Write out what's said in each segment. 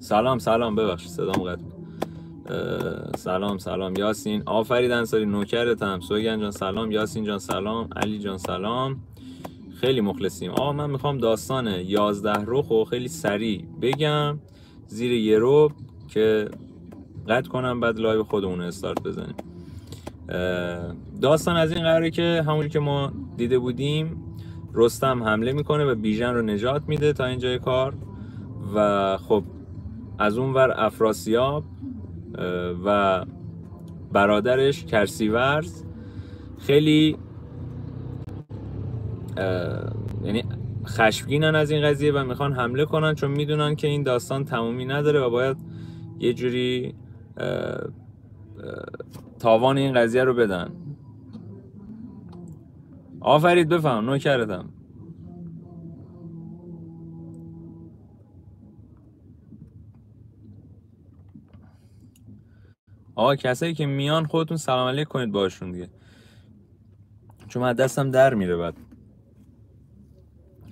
سلام ببخشید صدام قطع. سلام یاسین، آفرید انصاری، نوکرتم. سوگن جان سلام، یاسین جان سلام، علی جان سلام، خیلی مخلصیم. من میخوام داستان 11 رخو خیلی سریع بگم زیر یه رو که قطع کنم، بعد لایو خودمون استارت بزنیم. داستان از این قراره که همونی که ما دیده بودیم، رستم حمله میکنه و بیژن رو نجات میده تا اینجای کار، و خب از اون ور افراسیاب و برادرش کرسیورز خیلی یعنی خشمگینن از این قضیه و میخوان حمله کنن، چون میدونن که این داستان تمومی نداره و باید یه جوری تاوان این قضیه رو بدن. آفرید بفهم، نوکرتم. کسایی که میان خودتون سلام علیک کنید باشون دیگه، چون من دستم در میره بعد.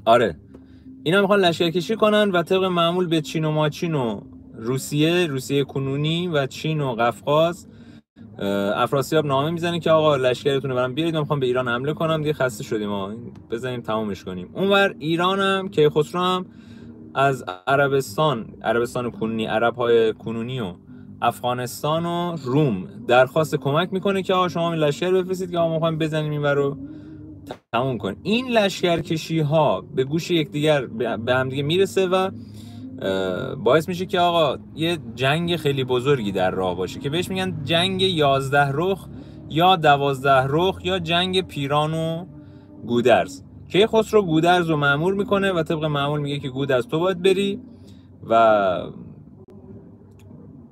آره اینا میخوان لشکرکشی کنن و طبق معمول به چین و ماچین و روسیه کنونی و چین و قفقاز افراسیاب نامه میزنه که آقا لشکرتون رو برام بیارید، من میخوام به ایران حمله کنم دیگه، خسته شدیم بزنیم تمامش کنیم. اونور ایران هم کیخسرو هم از عربستان کنونی، عرب‌های کنونی و افغانستان و روم درخواست کمک میکنه که آقا شما لشکر بفرستید که آقا ما میخوایم بزنیم این رو تموم کنیم. این لشکرکشی ها به گوش یکدیگر به هم دیگه میرسه و باعث میشه که آقا یه جنگ خیلی بزرگی در راه باشه که بهش میگن جنگ 11 رخ یا 12 رخ یا جنگ پیران و گودرز. کیخسرو گودرز رو مأمور میکنه و طبق معمول میگه که گودرز تو باید بری، و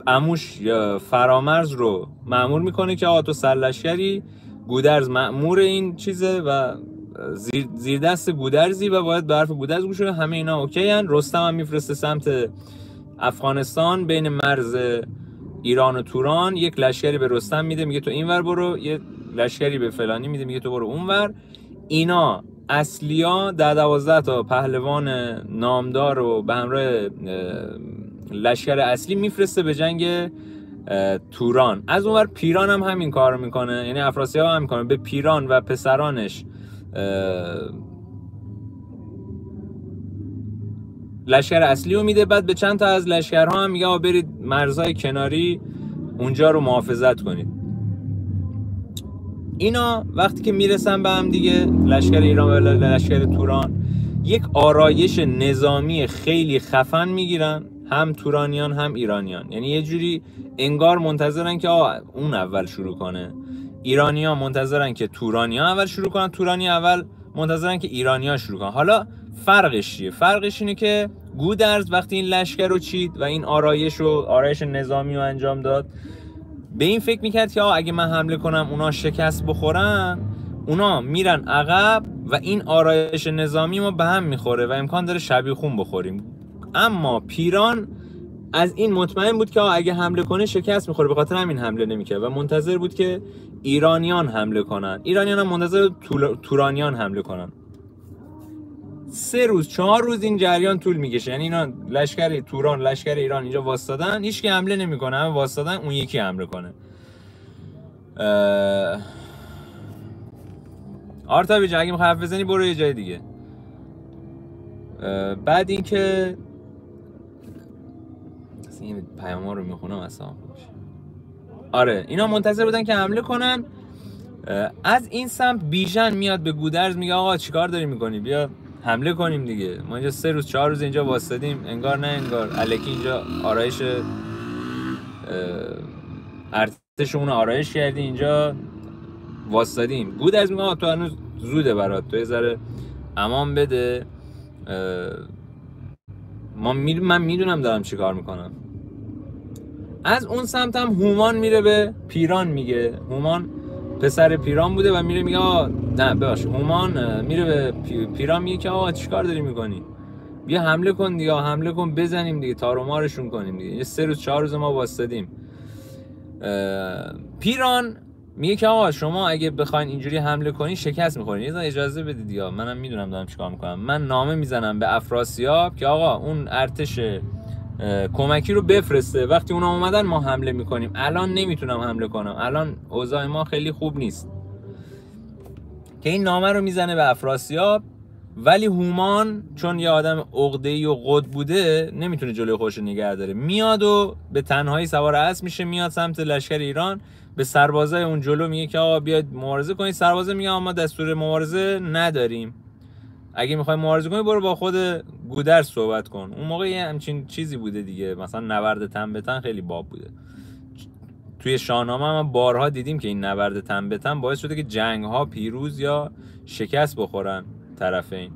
عموش فرامرز رو مأمور میکنه که آقا تو سرلشکری، گودرز مأمور این چیزه و زیر دست گودرزی و باید به حرف گودرز گوش کنه. همه اینا اوکی ان. رستم هم میفرسته سمت افغانستان، بین مرز ایران و توران یک لشکری به رستم میده، میگه تو اینور برو، یه لشکری به فلانی میده، میگه تو برو اونور. اینا اصلیا 12 تا پهلوان نامدار رو به همراه لشکر اصلی میفرسته به جنگ توران. از اونور پیران هم همین کار رو میکنه، یعنی افراسیاب هم میکنه، به پیران و پسرانش لشکر اصلی رو میده، بعد به چند تا از لشکرها هم میگه برید مرزهای کناری اونجا رو محافظت کنید. اینا وقتی که میرسن به هم دیگه، لشکر ایران و لشکر توران، یک آرایش نظامی خیلی خفن میگیرن، هم تورانیان هم ایرانیان. یعنی یه جوری انگار منتظرن که اون اول شروع کنه، ایرانیان منتظرن که تورانیان اول شروع کنن، تورانی اول منتظرن که ایرانیان شروع کنن. حالا فرقش چیه؟ فرقش اینه که گودرز وقتی این لشکر رو چید و این آرایش نظامی رو انجام داد، به این فکر میکرد که اگه من حمله کنم اونا شکست بخورن، اونا میرن عقب و این آرایش نظامی ما به هم میخوره و امکان داره شبیخون بخوریم. اما پیران از این مطمئن بود که اگه حمله کنه شکست میخوره، به خاطر همین حمله نمیکرد و منتظر بود که ایرانیان حمله کنن. ایرانیان هم منتظر تورانیان حمله کنن. 3 روز 4 روز این جریان طول میکشه. یعنی اینا لشکر توران، لشکر ایران اینجا واسطادن، هیچ کی حمله نمیکنه، همه واسطادن اون یکی حمله کنه. آرتابی جان اگه میخوای حرف بزنی برو یه جای دیگه. بعد اینکه این پیاما رو میخونم اصلا خوبش. آره اینا منتظر بودن که حمله کنن. از این سمت بیژن میاد به گودرز میگه آقا چیکار داری میکنی، بیا حمله کنیم دیگه، ما اینجا 3 روز 4 روز اینجا واسطادیم، انگار نه انگار الکی اینجا آرایش ارتشمون آرایش کردی، اینجا واسطادیم. گودرز میگه تو هنوز زوده برات، تو یه ذره امان بده، من میدونم دارم چی کار میکنم. از اون سمت هم هومان میره به پیران، میگه هومان پسر پیران بوده و میره میگه نه ببخش، هومان میره به پیران میگه که چی کار داری میکنی، بیا حمله کن دیگه، حمله کن بزنیم دیگه، تار و مارشون کنیم دیگه، یه 3 روز 4 روز ما واسطادیم. پیران میگه که شما اگه بخواین اینجوری حمله کنین شکست میخورین، اجازه بدید یا منم میدونم دارم چیکار میکنم. من نامه میزنم به افراسیاب که اون ارتش کمکی رو بفرسته. وقتی اونا اومدن ما حمله میکنیم. الان نمیتونم حمله کنم، الان اوضاع ما خیلی خوب نیست. که این نامه رو میزنه به افراسیاب، ولی هومان چون یه آدم عقده‌ای و قد بوده نمیتونه جلوی خودش رو نگه داره، میاد و به تنهایی سوار اسب میشه، میاد سمت لشکر ایران. به سربازای اون جلو میگه که آقا بیاید مبارزه کنید. سربازا میگه ما دستور مبارزه نداریم، اگه میخوای مبارزه کنی برو با خود گودرز صحبت کن. اون موقع یه همچین چیزی بوده دیگه، مثلا نبرد تن به تن خیلی باب بوده. توی شاهنامه ما بارها دیدیم که این نبرد تن به تن باعث شده که جنگ ها پیروز یا شکست بخورن طرفین،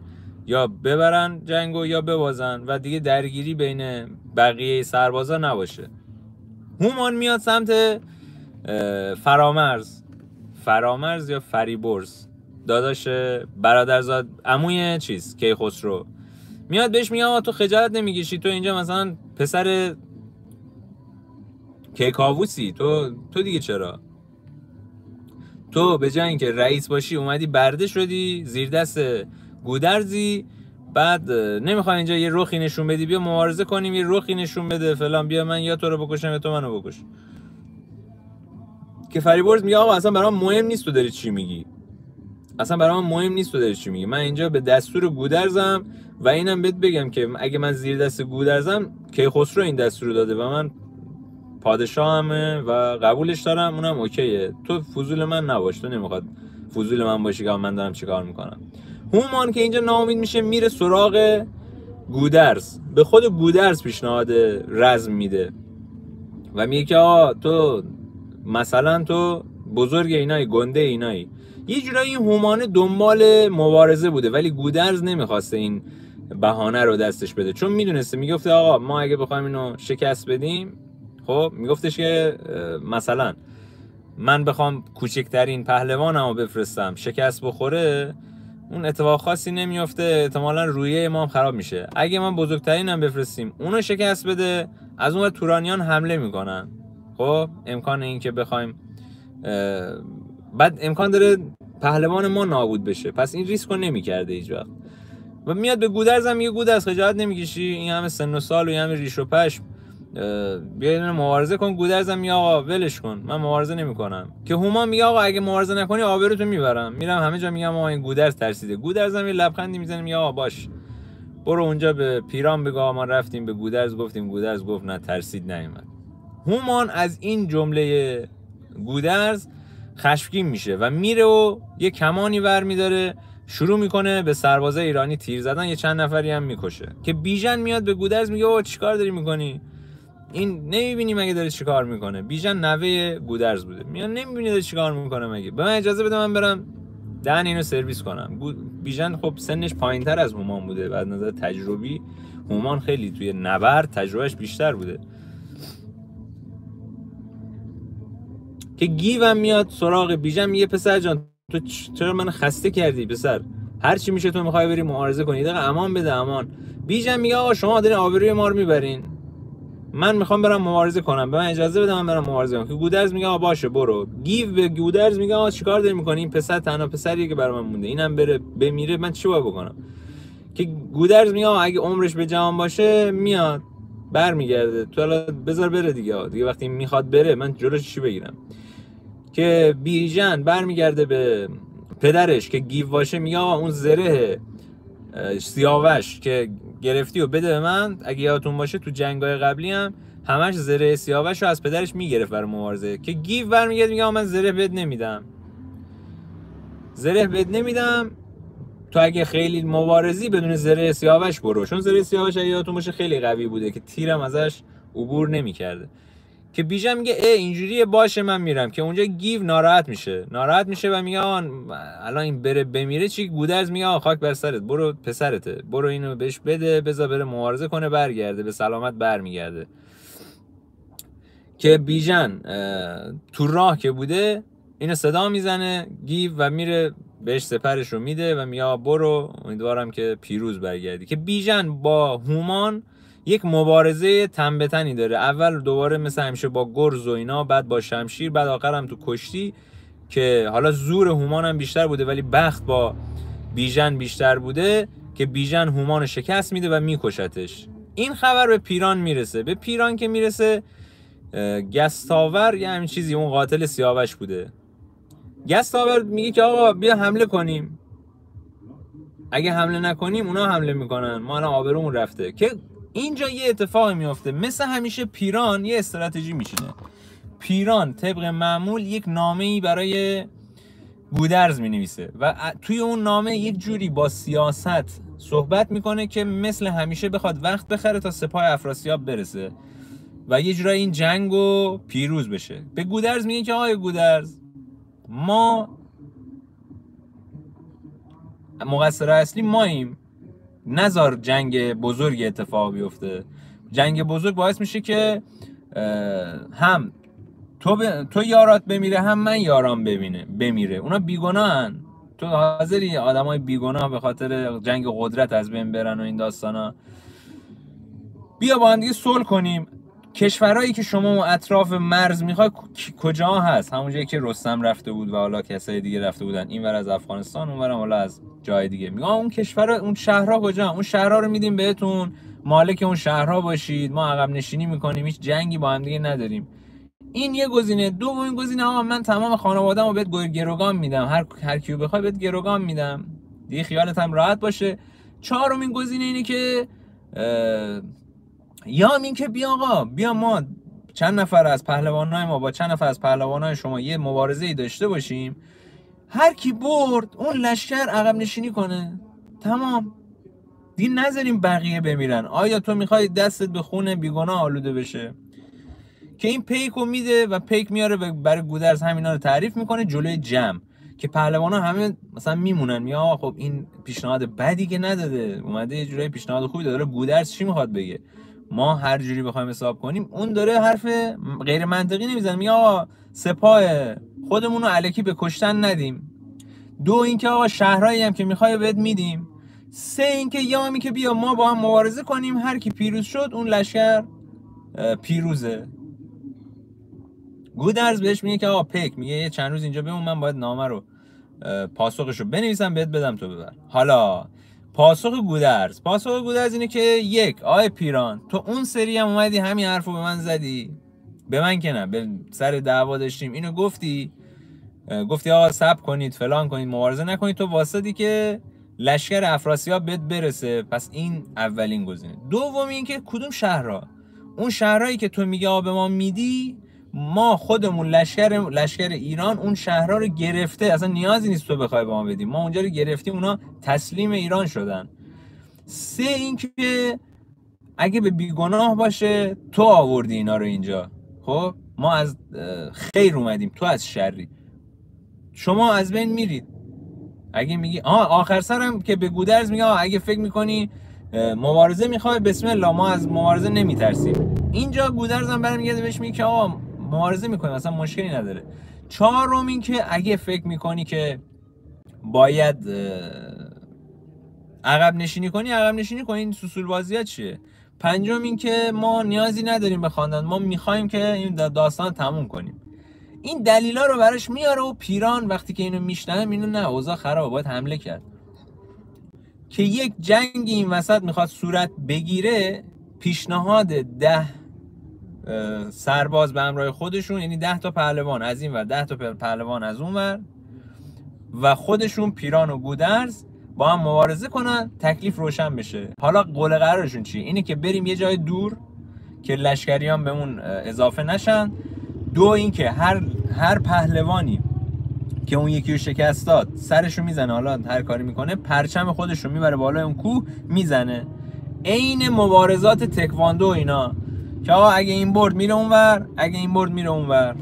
یا ببرن جنگو یا ببازن و دیگه درگیری بین بقیه سربازا نباشه. هومان میاد سمت فرامرز یا فریبرز، داداش برادرزاد عموی چیز کیخسرو، میاد بهش میگه تو خجالت نمیکشی؟ تو اینجا مثلا پسر کیکاووسی، تو دیگه چرا؟ تو به جای اینکه رئیس باشی اومدی برده شدی زیر دست گودرزی، بعد نمیخوای اینجا یه رخی نشون بدی بیا مبارزه کنیم، یه رخی نشون بده فلان، بیا من یا تو رو بکشم یا تو منو بکش. که فریبرز میگه آقا اصلا برام مهم نیست تو داری چی میگی، اصلا برام مهم نیست تو داری چی میگی، من اینجا به دستور گودرزم و اینم بهت بگم که اگه من زیر دست گودرزم کیخسرو این دستور رو داده و من پادشاهمه و قبولش دارم، اونم اوکیه، تو فضول من نباش، تو نمیخواد فضول من باشی که من دارم چیکار میکنم. هومان که اینجا ناامید میشه میره سراغ گودرز، به خود گودرز پیشنهاد رزم میده و میگه که تو مثلا تو بزرگ اینایی، گنده اینایی. یه جورایی این هومان دنبال مبارزه بوده ولی گودرز نمیخواسته این بهانه رو دستش بده، چون میدونسته، میگفته آقا ما اگه بخوایم اینو شکست بدیم، خب میگفتش که مثلا من بخوام کوچکترین پهلوانمو بفرستم شکست بخوره اون اتفاق خاصی نمیفته، احتمالاً رویه ما هم خراب میشه. اگه ما بزرگترینم بفرستیم اونو شکست بده، از اون تورانیان حمله میکنن، خب امکان این که بخوایم بعد امکان داره پهلوان ما نابود بشه، پس این ریسکو نمیکرده هیچ وقت. و میاد به گودرز هم میگه گودرز خجالت نمیکشی؟ این همه سن و سال و این همه ریش و پشم، بیا مبارزه کن. گودرز هم میگه آقا ولش کن من مبارزه نمیکنم. که هومان میگه آقا اگه مبارزه نکنی آبروتو میبرم، میرم همه جا میگم آقا این گودرز ترسیده. گودرز هم یه لبخندی میزنه میگه آقا باش برو اونجا به پیران بگو ما رفتیم به گودرز گفتیم، گودرز گفت نه ترسید نیومد. هومان از این جمله گودرز خشمگین میشه و میره و یه کمانی برمیداره شروع میکنه به سربازای ایرانی تیر زدن، یه چند نفری هم میکشه. که بیژن میاد به گودرز میگه آقا چیکار داری میکنی؟ این نمیبینی مگه داره چیکار میکنه؟ بیژن نوه گودرز بوده، میاد نمیبینی داره چیکار میکنه مگه؟ به من اجازه بده من برم دهن اینو سرویس کنم. بیژن خب سنش پایینتر از هومان بوده و از نظر تجربی هومان خیلی توی نبرد تجربهش بیشتر بوده. که گیوم میاد سراغ بیژن میگه پسر جان تو چرا من خسته کردی پسر؟ هر چی میشه تو میخوای بری مبارزه کنی، دقیقاً امان بده امان. بیژن میگه آقا شما دارین آبروی ما رو میبرین، من میخوام برم مبارزه کنم، به من اجازه بده من برم مبارزه کنم. که گودرز میگه آقا باشه برو. گیو به گودرز میگه آقا چیکار داری میکنی؟ این پسر تنها پسریه که برام مونده، اینم بره بمیره من چی باید بکنم؟ که گودرز میگه آقا اگه عمرش به جوان باشه میاد برمیگرده، تو حالا بذار بره دیگه وقتی میخواد بره من جلوش چی بگیرم. که بیژن برمیگرده به پدرش که گیو باشه میگه آقا اون زره سیاوش که گرفتی و بده به من. اگه یادتون باشه تو جنگ‌های قبلی هم همش زره سیاوش رو از پدرش میگرفت برای مبارزه. که گیو برمیگرده میگه من زره بد نمیدم، تو اگه خیلی مبارزی بدون زره سیاوش برو، چون زره سیاوش اگه یادتون باشه خیلی قوی بوده که تیرم ازش عبور نمیکرده. که بیژن میگه اینجوریه باشه من میرم. که اونجا گیو ناراحت میشه و میگه الان این بره بمیره چی؟ گودرز میگه خاک بر سرت، برو پسرته، برو اینو بهش بده بذار بره مبارزه کنه برگرده به سلامت برمیگرده. که بیژن تو راه که بوده اینو صدا میزنه گیو و میره بهش سپرش رو میده و میگه برو امیدوارم که پیروز برگردی. که بیژن با هومان یک مبارزه تن به تنی داره، اول دوباره مثل همیشه با گرز و اینا، بعد با شمشیر، بعد آخرم تو کشتی. که حالا زور هومان هم بیشتر بوده ولی بخت با بیژن بیشتر بوده. که بیژن هومان رو شکست میده و میکشتش. این خبر به پیران میرسه. به پیران که میرسه، گستاور یه همین چیزی، اون قاتل سیاوش بوده. گستاور میگه که آقا بیا حمله کنیم، اگه حمله نکنیم اونا حمله میکنن، ما الان آبرومون رفته. که اینجا یه اتفاقی میفته. مثل همیشه پیران یه استراتژی میشینه. پیران طبق معمول یک نامه‌ای برای گودرز مینویسه و توی اون نامه یک جوری با سیاست صحبت میکنه که مثل همیشه بخواد وقت بخره تا سپاه افراسیاب برسه و یه جورایی این جنگو پیروز بشه. به گودرز میگه که آقای گودرز، ما مقصر اصلی ماییم، نذار جنگ بزرگ اتفاق بیفته. جنگ بزرگ باعث میشه که هم تو یارات بمیره، هم من یارام بمیره. اونا بیگناهن، تو حاضری آدمای بیگناه به خاطر جنگ قدرت از بین برن و این داستانا؟ بیا با هم دیگه صلح کنیم. کشورهایی که شما اطراف مرز میخوای کجا هست؟ همون جایی که رستم رفته بود و حالا کسای دیگه رفته بودن، اینور از افغانستان، اونورم حالا از جای دیگه. میگم اون کشورها، اون شهرها کجا؟ اون شهرها رو میدیم بهتون، مالک اون شهرها باشید، ما عقب نشینی میکنیم، هیچ جنگی با هم دیگه نداریم. این یه گزینه. دومین گزینه، آقا من تمام خانواده‌مو بهت گروگان میدم، هر کیو بخوای بهت گروگان میدم، دیگه خیالت هم راحت باشه. چهارمین گزینه اینه که یا این که بیا آقا، بیا ما چند نفر از پهلوانای ما با چند نفر از پهلوانای شما یه مبارزه‌ای داشته باشیم، هر کی برد اون لشکر عقب نشینی کنه، تمام، دیگه نذاریم بقیه بمیرن. آیا تو میخوای دستت به خون بیگناه آلوده بشه؟ که این پیکو میده و پیک میاره برای گودرز همینا رو تعریف میکنه جلوی جمع، که پهلوانا همه مثلا میمونن، یا خب این پیشنهاد بدی که نداده، اومده یه جوری پیشنهاد خوبی داره. گودرز چی میخواد بگه؟ ما هر جوری بخوایم حساب کنیم، اون داره حرف غیر منطقی نمیزنه، میگه آقا سپاه خودمون رو الکی به کشتن ندیم. دو اینکه آقا شهرهایی هم که میخوای بهت میدیم. سه اینکه یا می که بیا ما با هم مبارزه کنیم، هر کی پیروز شد اون لشکر پیروزه. گودرز بهش میگه که آقا پیک میگه یه چند روز اینجا بمون، من باید نامه رو پاسخشو بنویسم بهت بدم تو ببر. حالا پاسخ گودرز اینه که یک، آقای پیران، تو اون سری هم اومدی همین حرفو به من زدی، به من که نه، به سر دعوا داشتیم اینو گفتی آقا صبر کنید، فلان کنید، مبارزه نکنید، تو واسطی که لشکر افراسیاب بهت برسه. پس این اولین گزینه. دوم این که کدوم شهرها؟ اون شهرهایی که تو میگه آقا به ما میدی، ما خودمون لشکر ایران اون شهرها رو گرفته، اصلا نیازی نیست تو بخوای به ما بدیم، ما اونجا رو گرفتیم، اونا تسلیم ایران شدن. سه اینکه اگه به بیگناه باشه تو آوردی اینا رو اینجا، خب ما از خیر اومدیم، تو از شری، شما از بین میرید. اگه میگی آخر سرم که به گودرز میگه اگه فکر میکنی مبارزه میخوای، بسم الله، ما از مبارزه نمیترسیم. اینجا گودرز هم برمیگرده بهش میگه که آقا مبارزه میکنیم، اصلا مشکلی نداره. چهارم این که اگه فکر میکنی که باید عقب نشینی کنی، عقب نشینی کنی، این سوسول بازیات چیه؟ پنجم این که ما نیازی نداریم به خواندن، ما میخوایم که این داستان تموم کنیم. این دلیلا رو براش میاره و پیران وقتی که اینو میشنوه اینو نه، اوضاع خرابه، باید حمله کرد. که یک جنگی این وسط میخواد صورت بگیره، پیشنهاد 10 سرباز به همراه خودشون، یعنی 10 تا پهلوان از این ور 10 تا پهلوان از اون ور و خودشون پیران و گودرز با هم مبارزه کنن، تکلیف روشن بشه. حالا قول قرارشون چیه؟ اینه که بریم یه جای دور که لشکریان بهمون اضافه نشن. دو اینکه هر پهلوانی که اون یکی رو شکست داد سرشو میزنه، حالا هر کاری میکنه، پرچم خودشو میبره بالای اون کوه میزنه، عین مبارزات تکواندو اینا، که آقا اگه این برد میره اونور، اگه این برد میره اونور،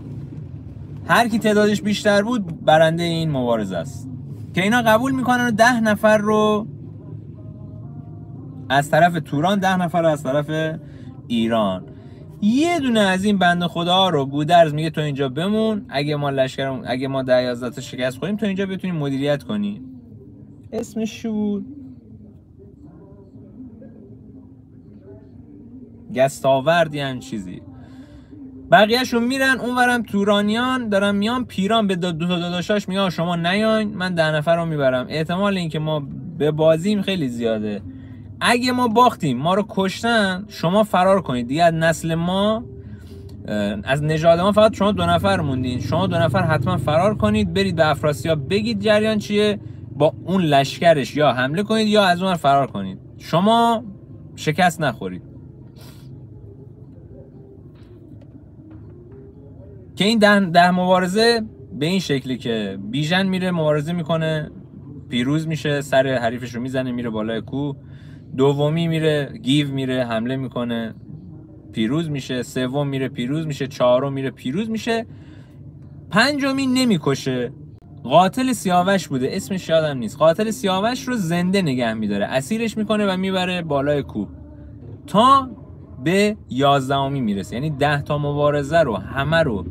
هر کی تعدادش بیشتر بود برنده این مبارزه است. که اینا قبول میکنن و 10 نفر رو از طرف توران، 10 نفر رو از طرف ایران. یه دونه از این بنده خدا رو گودرز میگه تو اینجا بمون، اگه ما 10-11 تا شکست خوریم تو اینجا بتونی مدیریت کنی. اسمش چی بود؟ گستاوردی هم چیزی. بقیه‌شون میرن اونورم، تورانیان دارن میان. پیران به دو تا داداشاش میگه شما نیاین، من 10 نفر رو میبرم، احتمال اینکه ما به بازیم خیلی زیاده. اگه ما باختیم، ما رو کشتن، شما فرار کنید دیگه. از نسل ما، از نژاد ما فقط شما 2 نفر موندین. شما 2 نفر حتما فرار کنید، برید به افراسیاب بگید جریان چیه، با اون لشکرش یا حمله کنید یا از اون فرار کنید، شما شکست نخورید. که این ده مبارزه به این شکلی که بیژن میره مبارزه میکنه، پیروز میشه، سر حریفش رو میزنه، میره بالای کوه. دومی میره، گیو میره حمله میکنه، پیروز میشه. سوم میره پیروز میشه. چهارم میره پیروز میشه. پنجمی نمیکشه، قاتل سیاوش بوده، اسمش یادم نیست. قاتل سیاوش رو زنده نگه میداره، اسیرش میکنه و میبره بالای کوه تا به 11می میرسه. یعنی 10 تا مبارزه رو همه رو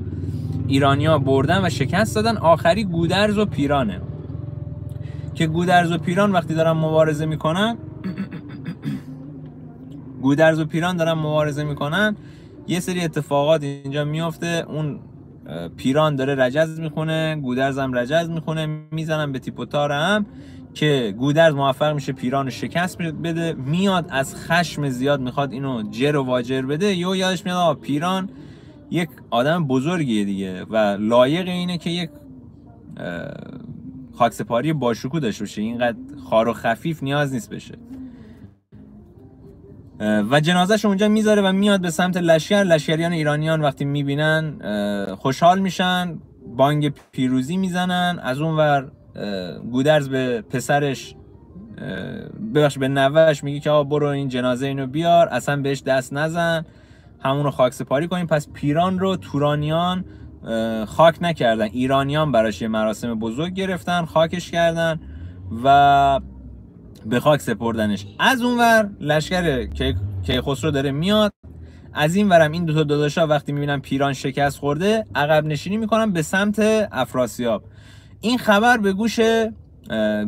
ایرانیا بردن و شکست دادن. آخری گودرز و پیرانه که گودرز و پیران وقتی دارن مبارزه میکنن گودرز و پیران دارن مبارزه میکنن، یه سری اتفاقات اینجا میفته. اون پیران داره رجز میخونه، گودرز هم رجز میخونه، میزنن به تیپ و تار هم که گودرز موفق میشه پیران رو شکست بده. میاد از خشم زیاد میخواد اینو جر و واجر بده، یادش میاد پیران یک آدم بزرگیه دیگه و لایق اینه که یک خاکسپاری باشکوه داشته باشه، اینقدر خار و خفیف نیاز نیست بشه. و جنازه‌ش اونجا میذاره و میاد به سمت لشکر. لشکریان ایرانیان وقتی میبینن خوشحال میشن، بانگ پیروزی میزنن. از اون ور گودرز به پسرش به نوهش میگه که آقا برو این جنازه اینو بیار، اصلا بهش دست نزن، همون رو خاک سپاری کنیم. پس پیران رو تورانیان خاک نکردن، ایرانیان براش یه مراسم بزرگ گرفتن، خاکش کردن و به خاک سپردنش. از اونور لشکر کیخسرو داره میاد، از این ورم این 2 تا داداشا وقتی میبینن پیران شکست خورده عقب نشینی میکنن به سمت افراسیاب. این خبر به گوش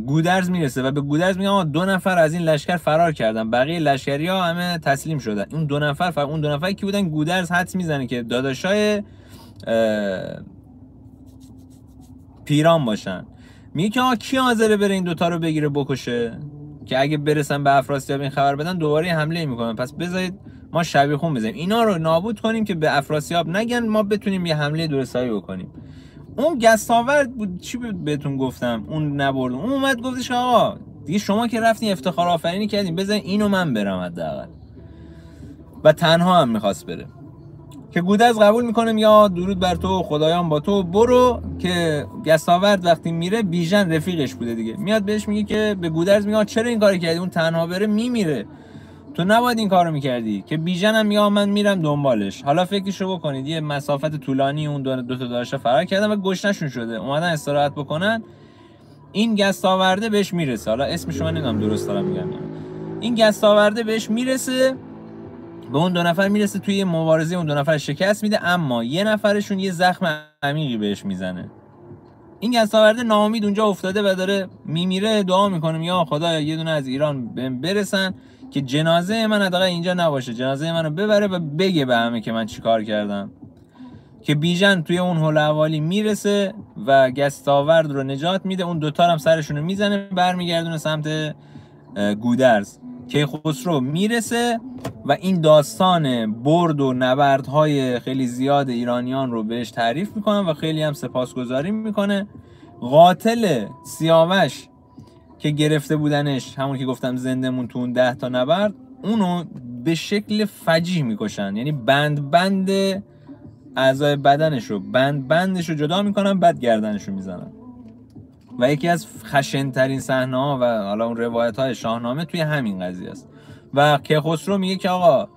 گودرز میرسه و به گودرز میگه 2 نفر از این لشکر فرار کردن، بقیه لشکری ها همه تسلیم شدن. اون 2 نفر کی بودن؟ گودرز حدس میزنه که داداشای پیران باشن. میگه که کی حاضره بره این 2 تا رو بگیره بکشه، که اگه برسن به افراسیاب این خبر بدن دوباره حمله میکنن. پس بذارید ما شبیخون بزنیم، اینا رو نابود کنیم که به افراسیاب نگن، ما بتونیم یه حمله درستایی بکنیم. اون گستاورد بود، چی بهتون گفتم اون نبرد، اون اومد گفتش آقا دیگه شما که رفتین افتخار آفرینی کردین، بذارین اینو من برم حداقل. و تنها هم میخواست بره که گودرز قبول میکنه، یا درود بر تو، خدایان با تو، برو. که گستاورد وقتی میره، بیژن رفیقش بوده دیگه، میاد بهش میگه که به گودرز میگه چرا این کاری کردی، اون تنها بره میمیره، تو نباید این کارو میکردی. که بیژن هم میگه من میرم دنبالش. حالا فکرشو بکنید، یه مسافت طولانی اون 2 تا داشته فرار کردن و گشنشون شده، اومدن استراحت بکنن. این گستاورده بهش میرسه، حالا اسمش من نمیدونم درست دارم میگم، این گستاورده بهش میرسه، به اون 2 نفر میرسه، توی یه مبارزه اون 2 نفر شکست میده، اما یه نفرشون یه زخم عمیقی بهش میزنه. این گستاورده ناامید اونجا افتاده و داره میمیره، دعا میکنه یا خدایا یه دونه از ایران برسن که جنازه من حداقل اینجا نباشه، جنازه منو ببره و بگه به همه که من چیکار کردم. که بیژن توی اون هول احوالی میرسه و گستاورد رو نجات میده، اون 2 تا هم سرشون رو میزنه، برمیگردونه سمت گودرز. کیخسرو میرسه و این داستان برد و نبردهای خیلی زیاد ایرانیان رو بهش تعریف میکنن و خیلی هم سپاسگزاری میکنه. قاتل سیاوش که گرفته بودنش، همون که گفتم زندمون تو اون 10 تا نبرد، اونو به شکل فجیح میکشن، یعنی بند اعضای بدنش رو بندش رو جدا میکنن، بعد گردنش رو میزنن. و یکی از خشن‌ترین صحنه‌ها و حالا اون روایت‌های شاهنامه توی همین قضیه است. و کیخسرو میگه که آقا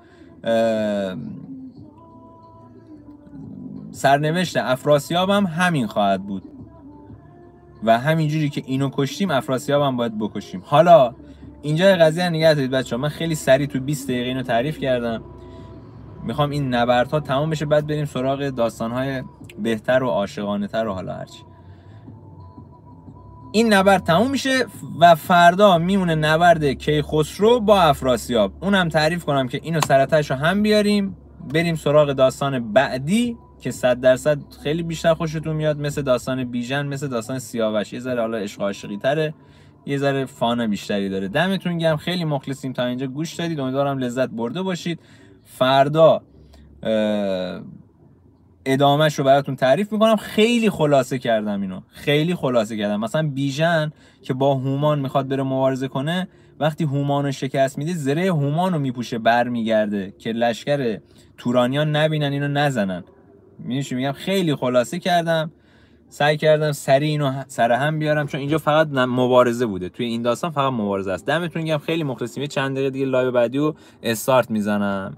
سرنوشت افراسیاب هم همین خواهد بود و همینجوری که اینو کشتیم افراسیاب هم باید بکشیم. حالا اینجا قضیه نگه دارید بچه‌ها، من خیلی سریع تو 20 دقیقه اینو تعریف کردم. میخوام این نبردها تمام بشه، بعد بریم سراغ داستان‌های بهتر و عاشقانه‌تر و حالا هرچی. این نبرد تموم میشه و فردا میمونه نبرد کیخسرو با افراسیاب. اونم تعریف کنم که اینو سرتش رو هم بیاریم، بریم سراغ داستان بعدی که 100% خیلی بیشتر خوشتون میاد، مثل داستان بیژن، مثل داستان سیاوش، یه ذره حالا عشق عاشقی تره، یه ذره فان بیشتری داره. دمتون گرم، خیلی مخلصیم تا اینجا گوش دادید، امیدوارم لذت برده باشید. فردا ادامهش رو براتون تعریف میکنم. خیلی خلاصه کردم اینو، خیلی خلاصه کردم. مثلا بیژن که با هومان میخواد بره مبارزه کنه، وقتی هومان رو شکست میده زره هومان رو میپوشه برمیگرده که لشکر تورانیان نبینن اینو نزنن. میگم خیلی خلاصه کردم، سعی کردم سریع اینو سر هم بیارم چون اینجا فقط مبارزه بوده، توی این داستان فقط مبارزه است. دمتون گرم، خیلی مخلصیم. چند دقیقه دیگه لایو بعدی رو استارت میزنم.